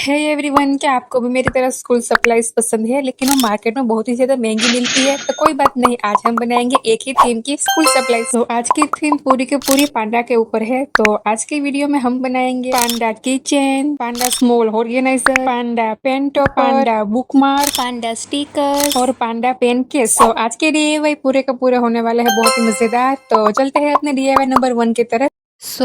है एवरीवन, क्या आपको भी मेरी तरह स्कूल सप्लाईज पसंद है लेकिन वो मार्केट में बहुत ही ज्यादा महंगी मिलती है। तो कोई बात नहीं, आज हम बनाएंगे एक ही थीम की स्कूल सप्लाईज। तो आज की थीम पूरी के पूरी पांडा के ऊपर है। तो आज की वीडियो में हम बनाएंगे पांडा की चेन, पांडा स्मॉल ऑर्गेनाइजर, पांडा पेन टॉपर, पांडा बुक मार्क, पांडा स्टिकर और पांडा पेन केस। तो आज के DIY पूरे का पूरे होने वाले हैं बहुत ही मजेदार। तो चलते हैं अपने DIY नंबर 1 की तरफ।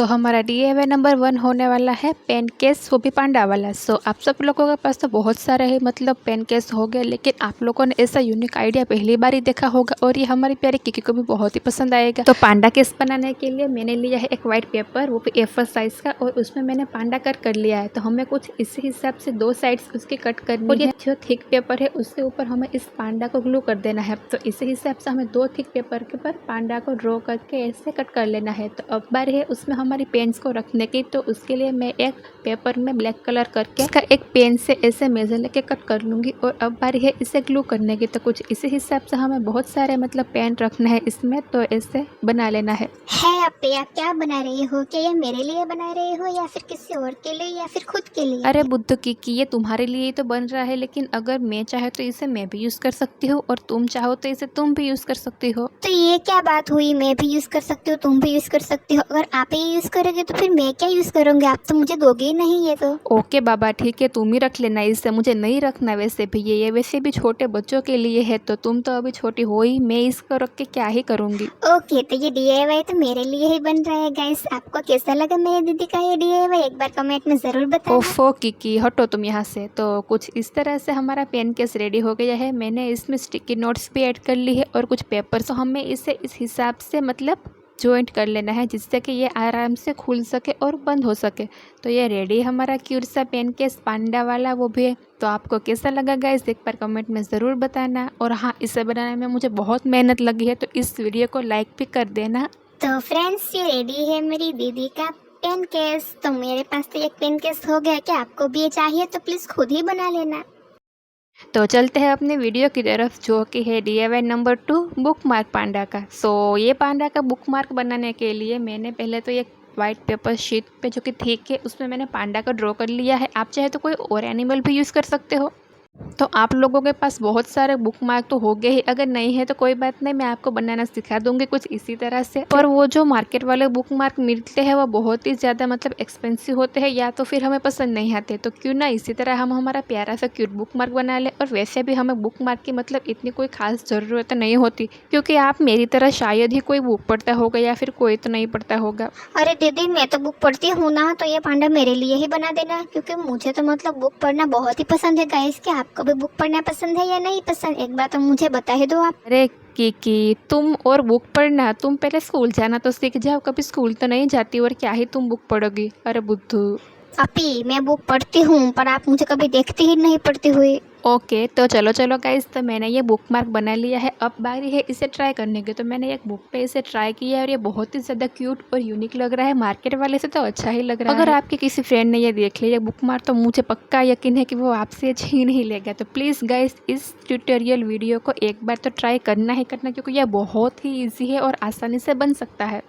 हमारा DIY नंबर 1 होने वाला है पेन केस, वो भी पांडा वाला। आप सब लोगों के पास तो बहुत सारे है, मतलब पेन केस हो गए, लेकिन आप लोगों ने ऐसा यूनिक आइडिया पहली बार ही देखा होगा और ये हमारी प्यारी किकी को भी बहुत ही पसंद आएगा। तो पांडा केस बनाने के लिए मैंने लिया है एक व्हाइट पेपर, वो भी A4 साइज का, और उसमें मैंने पांडा कट कर लिया है। तो हमें कुछ इसी हिसाब से 2 साइड्स उसके कट करनी है। जो थिक पेपर है उसके ऊपर हमें इस पांडा को ग्लू कर देना है। तो इसी हिसाब से हमें 2 थिक पेपर के ऊपर पांडा को ड्रॉ करके ऐसे कट कर लेना है। तो अब बारी है उसमें हमारी पेन्स को रखने की। तो उसके लिए मैं एक पेपर में ब्लैक कलर करके इसका एक पेन से ऐसे मेजर लेके कट कर लूँगी। और अब बारी है इसे ग्लू करने की। तो कुछ इसी हिसाब से हमें बहुत सारे मतलब पेन रखना है इसमें, तो ऐसे बना लेना है। अपे आप क्या बना रही हो? क्या ये मेरे लिए बना रही हो या फिर किसी और के लिए या फिर खुद के लिए? अरे बुद्धू की ये तुम्हारे लिए ही तो बन रहा है, लेकिन अगर मैं चाहे तो इसे मैं भी यूज़ कर सकती हूँ और तुम चाहो तो इसे तुम भी यूज़ कर सकती हो। तो ये क्या बात हुई? मैं भी यूज कर सकती हूँ, तुम भी यूज कर सकती हो। अगर आप ही यूज करोगे तो फिर मैं क्या यूज करूँगी? आप तो मुझे दोगे ही नहीं ये तो। ओके बाबा, ठीक है, तुम ही रख लेना, इससे मुझे नहीं रखना। वैसे भी ये वैसे भी छोटे बच्चों के लिए है, तो तुम तो अभी छोटी हो ही, मैं इसको रख के क्या ही करूँगी। ओके, तो ये DIY तो मेरे लिए ही बन रहा है गाइस। आपको कैसा लगा मेरी दीदी का ये DIY? एक बार कमेंट में जरूर बताना। ओफो की हटो तुम यहाँ से। तो कुछ इस तरह से हमारा पेन केस रेडी हो गया है। मैंने इसमें स्टिकी नोट्स भी ऐड कर ली है और कुछ पेपर। तो हमें इसे इस हिसाब से मतलब जॉइंट कर लेना है जिससे कि ये आराम से खुल सके और बंद हो सके। तो ये रेडी हमारा क्यूट सा पेन केस पांडा वाला, वो भी है। तो आपको कैसा लगा गाइस, एक बार कमेंट में ज़रूर बताना। और हाँ, इसे बनाने में मुझे बहुत मेहनत लगी है, तो इस वीडियो को लाइक भी कर देना। तो फ्रेंड्स, ये रेडी है मेरी दीदी का पेन केस। तो मेरे पास तो एक पेन केस हो गया। क्या आपको भी ये चाहिए तो प्लीज खुद ही बना लेना। तो चलते हैं अपने वीडियो की तरफ, जो कि है DIY नंबर 2 बुक मार्क पांडा का। ये पांडा का बुक मार्क बनाने के लिए मैंने पहले तो एक वाइट पेपर शीट पे, जो कि ठीक है, उसमें मैंने पांडा का ड्रॉ कर लिया है। आप चाहे तो कोई और एनिमल भी यूज़ कर सकते हो। तो आप लोगों के पास बहुत सारे बुक मार्क तो हो गए ही, अगर नहीं है तो कोई बात नहीं, मैं आपको बनाना सिखा दूंगी कुछ इसी तरह से। और वो जो मार्केट वाले बुक मार्क मिलते हैं वो बहुत ही ज़्यादा मतलब एक्सपेंसिव होते हैं, या तो फिर हमें पसंद नहीं आते। तो क्यों ना इसी तरह हम हमारा प्यारा सा क्यूट बुक मार्क बना ले। और वैसे भी हमें बुक मार्क की मतलब इतनी कोई खास ज़रूरत नहीं होती, क्योंकि आप मेरी तरह शायद ही कोई बुक पढ़ता होगा या फिर कोई तो नहीं पढ़ता होगा। अरे दीदी, मैं तो बुक पढ़ती हूँ ना, तो ये पांडा मेरे लिए ही बना देना, क्योंकि मुझे तो मतलब बुक पढ़ना बहुत ही पसंद है गाइस। क्या आपको भी बुक पढ़ना पसंद है या नहीं पसंद? एक बार तो मुझे बता ही दो आप। अरे की तुम और बुक पढ़ना, तुम पहले स्कूल जाना तो सीख जाओ। कभी स्कूल तो नहीं जाती और क्या ही तुम बुक पढ़ोगी। अरे बुद्धू। अपी, मैं बुक पढ़ती हूँ पर आप मुझे कभी देखती ही नहीं पढ़ती हुई। ओके, तो चलो गाइस, तो मैंने ये बुक मार्क बना लिया है। अब बारी है इसे ट्राई करने की। तो मैंने एक बुक पे इसे ट्राई किया है और ये बहुत ही ज़्यादा क्यूट और यूनिक लग रहा है। मार्केट वाले से तो अच्छा ही लग रहा है। अगर आपके किसी फ्रेंड ने ये देख लिया ये बुक मार्क, तो मुझे पक्का यकीन है कि वो आपसे छीन ही लेगा। तो प्लीज़ गाइस, इस ट्यूटोरियल वीडियो को एक बार तो ट्राई करना ही करना, क्योंकि यह बहुत ही ईजी है और आसानी से बन सकता है।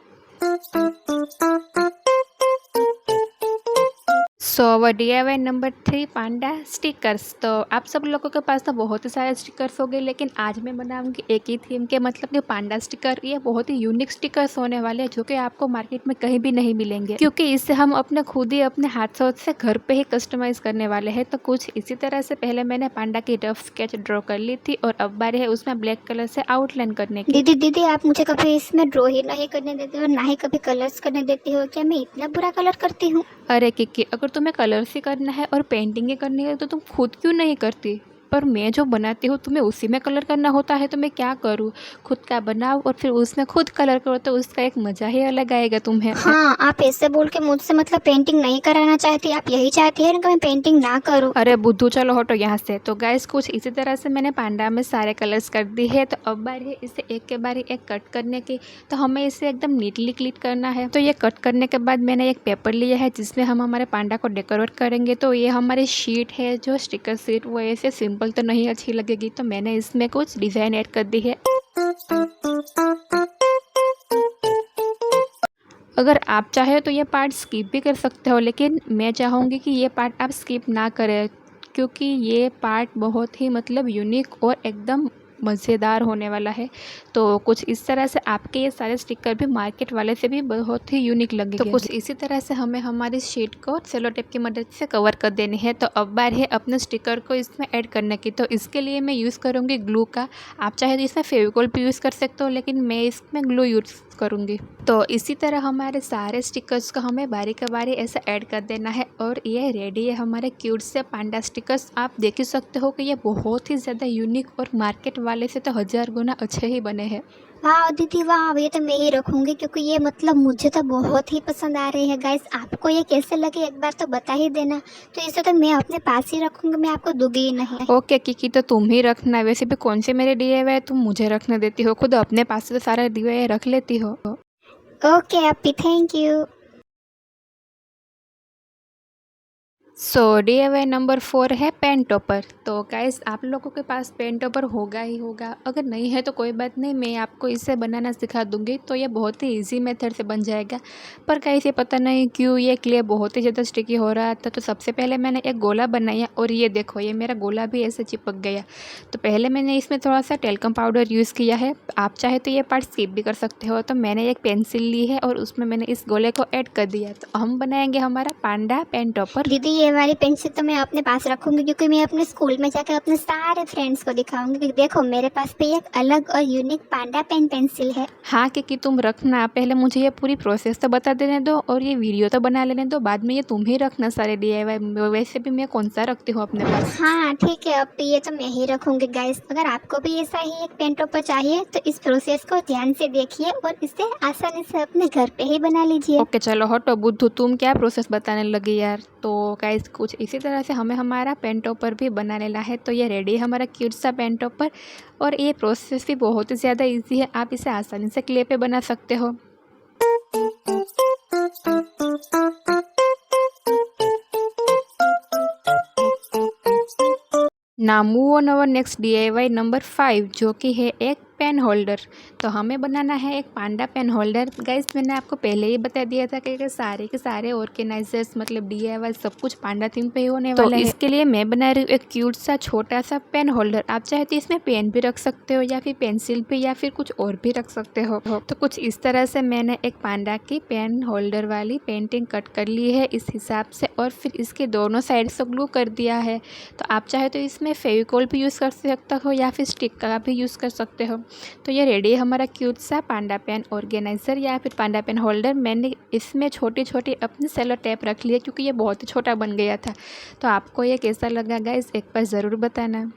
DIY नंबर 3 पांडा स्टिकर्स। तो आप सब लोगों के पास तो बहुत ही सारे स्टिकर्स हो गए, लेकिन आज मैं बनाऊंगी एक ही थीम के, मतलब कि पांडा स्टिकर। ये बहुत ही यूनिक स्टिकर्स होने वाले हैं, जो कि आपको मार्केट में कहीं भी नहीं मिलेंगे, क्योंकि इससे हम अपने खुद ही अपने हाथों से घर पे ही कस्टमाइज करने वाले हैं। तो कुछ इसी तरह से पहले मैंने पांडा की रफ स्केच ड्रॉ कर ली थी और अब बारी है उसमें ब्लैक कलर से आउटलाइन करने की। दीदी, आप मुझे कभी इसमें ड्रॉ ही नहीं करने देती हो, ना ही कभी कलर्स करने देती हो। क्या मैं इतना बुरा कलर करती हूँ? अरे किक्की, अगर तुम्हें कलर्स ही करना है और पेंटिंग ही करनी है तो तुम खुद क्यों नहीं करती? पर मैं जो बनाती हूँ तुम्हें उसी में कलर करना होता है, तो मैं क्या करूँ? खुद का बनाओ और फिर उसमें खुद कलर करो, तो उसका एक मज़ा ही अलग आएगा तुम्हें। हाँ, आप ऐसे बोल के मुझसे मतलब पेंटिंग नहीं कराना चाहती। आप यही चाहती है ना कि मैं पेंटिंग ना करूँ? अरे बुद्धू, चलो हटो यहाँ से। तो गाइस, कुछ इसी तरह से मैंने पांडा में सारे कलर्स कर दी है। तो अब बारी है इसे एक के बारी एक कट करने की। तो हमें इसे एकदम नीटली क्लीट करना है। तो ये कट करने के बाद मैंने एक पेपर लिया है जिसमें हम हमारे पांडा को डेकोरेट करेंगे। तो ये हमारी शीट है, जो स्टिकर शीट, वो ऐसे सिंपल तो नहीं अच्छी लगेगी, तो मैंने इसमें कुछ डिज़ाइन ऐड कर दी है। अगर आप चाहे तो ये पार्ट स्किप भी कर सकते हो, लेकिन मैं चाहूँगी कि ये पार्ट आप स्किप ना करें, क्योंकि ये पार्ट बहुत ही मतलब यूनिक और एकदम मज़ेदार होने वाला है। तो कुछ इस तरह से आपके ये सारे स्टिकर भी मार्केट वाले से भी बहुत ही यूनिक लगेंगे। तो कुछ इसी तरह से हमें हमारी शीट को सेलो टेप की मदद से कवर कर देनी है। तो अब बार है अपने स्टिकर को इसमें ऐड करने की। तो इसके लिए मैं यूज़ करूँगी ग्लू का। आप चाहे तो इसमें फेविकॉल भी यूज़ कर सकते हो, लेकिन मैं इसमें ग्लू यूज़ करूँगी। तो इसी तरह हमारे सारे स्टिकर्स को हमें बारी का बारी ऐसे ऐड कर देना है और ये रेडी है हमारे क्यूट से पांडा स्टिकर्स। आप देख ही सकते हो कि ये बहुत ही ज़्यादा यूनिक और मार्केट वाले से तो 1000 गुना अच्छे ही बने हैं। वाह दीदी वाह, ये तो मैं ही रखूंगी क्योंकि ये मतलब मुझे तो बहुत ही पसंद आ रही है। गाइस आपको ये कैसे लगे एक बार तो बता ही देना। तो इसे तो मैं अपने पास ही रखूंगी, मैं आपको दूंगी ही नहीं। ओके किकी, तो तुम ही रखना। वैसे भी कौन से मेरे दिए हुए तुम मुझे रखने देती हो, खुद अपने पास से तो सारे दिए हुए रख लेती हो। ओके अपी, thank you. So DIY number 4 है पेन टॉपर। तो गाइस आप लोगों के पास पेन टॉपर होगा ही होगा, अगर नहीं है तो कोई बात नहीं, मैं आपको इसे बनाना सिखा दूंगी। तो ये बहुत ही इजी मेथड से बन जाएगा। पर गाइस ये पता नहीं क्यों ये क्ले बहुत ही ज़्यादा स्टिकी हो रहा था। तो सबसे पहले मैंने एक गोला बनाया और ये देखो ये मेरा गोला भी ऐसे चिपक गया। तो पहले मैंने इसमें थोड़ा सा टेल्कम पाउडर यूज़ किया है। आप चाहे तो ये पार्ट स्किप भी कर सकते हो। तो मैंने एक पेंसिल ली है और उसमें मैंने इस गोले को ऐड कर दिया। तो हम बनाएंगे हमारा पांडा पेन टॉपर। दीदी ये वाली पेंसिल तो मैं अपने पास रखूंगी क्योंकि मैं अपने स्कूल में जाकर अपने सारे फ्रेंड्स को दिखाऊंगी कि देखो मेरे पास भी एक अलग और यूनिक पांडा पेन पेंसिल है। हाँ कि तुम रखना, पहले मुझे ये पूरी प्रोसेस तो बता देने दो और ये वीडियो तो बना लेने दो, बाद में ये तुम ही रखना सारे DIY। वैसे भी मैं कौन सा रखती हूँ अपने पास। हाँ ठीक है अब ये तो मैं ही रखूंगी। गाइस अगर आपको भी ऐसा ही एक पेन टॉपर चाहिए तो इस प्रोसेस को ध्यान से देखिए और इसे आसानी से अपने घर पे ही बना लीजिए। ओके चलो हटो बुद्धू, तुम क्या प्रोसेस बताने लगी यार। तो गाइस कुछ इसी तरह से हमें हमारा पेन टॉपर भी बना लेना है। तो ये रेडी है हमारा क्यूट सा पेन टॉपर और ये प्रोसेस भी बहुत ही ज़्यादा इजी है। आप इसे आसानी से क्ले पे बना सकते हो। Now move on our next DIY number 5, जो कि है एक पेन होल्डर। तो हमें बनाना है एक पांडा पेन होल्डर। गाइस मैंने आपको पहले ही बता दिया था कि सारे के सारे ऑर्गेनाइजर्स मतलब DIY सब कुछ पांडा थीम पे ही होने वाला है। इसके लिए मैं बना रही हूँ एक क्यूट सा छोटा सा पेन होल्डर। आप चाहे तो इसमें पेन भी रख सकते हो या फिर पेंसिल भी या फिर कुछ और भी रख सकते हो। तो कुछ इस तरह से मैंने एक पांडा की पेन होल्डर वाली पेंटिंग कट कर ली है इस हिसाब से और फिर इसके दोनों साइड से ग्लू कर दिया है। तो आप चाहे तो इसमें फेविकॉल भी यूज़ कर सकते हो या फिर स्टिक का भी यूज़ कर सकते हो। तो ये रेडी है हमारा क्यूट सा पांडा पेन ऑर्गेनाइजर या फिर पांडा पेन होल्डर। मैंने इसमें छोटी छोटी अपनी सेलो टेप रख ली है क्योंकि ये बहुत ही छोटा बन गया था। तो आपको ये कैसा लगा गाइस एक बार ज़रूर बताना।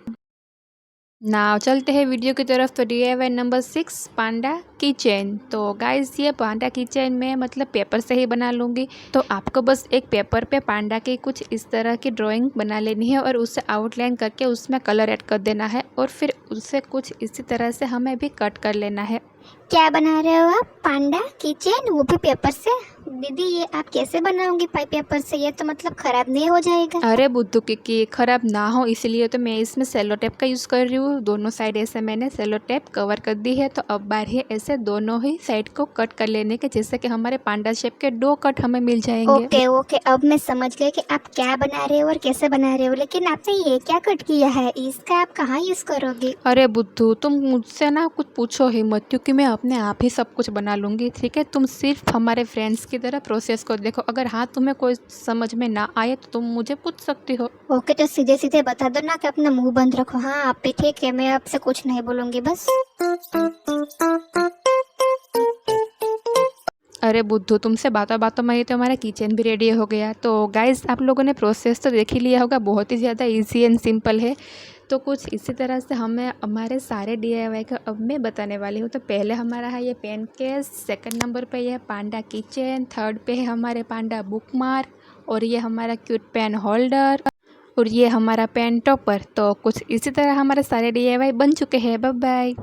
नाउ चलते हैं वीडियो की तरफ। तो DIY नंबर 6 पांडा की चेन। तो गाइस ये पांडा की चेन मैं मतलब पेपर से ही बना लूँगी। तो आपको बस एक पेपर पे पांडा की कुछ इस तरह की ड्राइंग बना लेनी है और उसे आउटलाइन करके उसमें कलर ऐड कर देना है और फिर उसे कुछ इसी तरह से हमें भी कट कर लेना है। क्या बना रहे हो आप? पांडा की चेन, वो भी पेपर से? दीदी ये आप कैसे बनाओगी पेपर से? ये तो मतलब खराब नहीं हो जाएगा? अरे बुद्धू की खराब ना हो इसलिए तो मैं इसमें सेलो टेप का यूज़ कर रही हूँ। दोनों साइड ऐसे मैंने सेलो टेप कवर कर दी है। तो अब बार है ऐसे दोनों ही साइड को कट कर लेने के, जैसे कि हमारे पांडा शेप के 2 कट हमें मिल जाएंगे। ओके ओके अब मैं समझ गई कि आप क्या बना रहे हो और कैसे बना रहे हो। लेकिन आपने ये क्या कट किया है? इसका आप कहाँ यूज़ करोगे? अरे बुद्धू तुम मुझसे ना कुछ पूछो ही मत, क्योंकि मैं अपने आप ही सब कुछ बना लूँगी। ठीक है, तुम सिर्फ हमारे फ्रेंड्स की तरह प्रोसेस को देखो। अगर हाँ तुम्हें कोई समझ में ना आए तो तुम मुझे पूछ सकती हो। ओके तो सीधे सीधे बता दो ना कि अपना मुंह बंद रखो। हाँ आप भी ठीक है, मैं आपसे कुछ नहीं बोलूँगी बस। अरे बुद्धू तुमसे बातों बातों में ही तो हमारा किचन भी रेडी हो गया। तो गाइस आप लोगों ने प्रोसेस तो देख ही लिया होगा, बहुत ही ज़्यादा इजी एंड सिंपल है। तो कुछ इसी तरह से हमें हमारे सारे DIY का अब मैं बताने वाली हूँ। तो पहले हमारा है ये पेन केस, सेकंड नंबर पे ये पांडा किचन, थर्ड पे है हमारे पांडा बुक मार्क और ये हमारा क्यूट पेन होल्डर और ये हमारा पेन टॉपर। तो कुछ इसी तरह हमारे सारे DIY बन चुके हैं। Bye bye.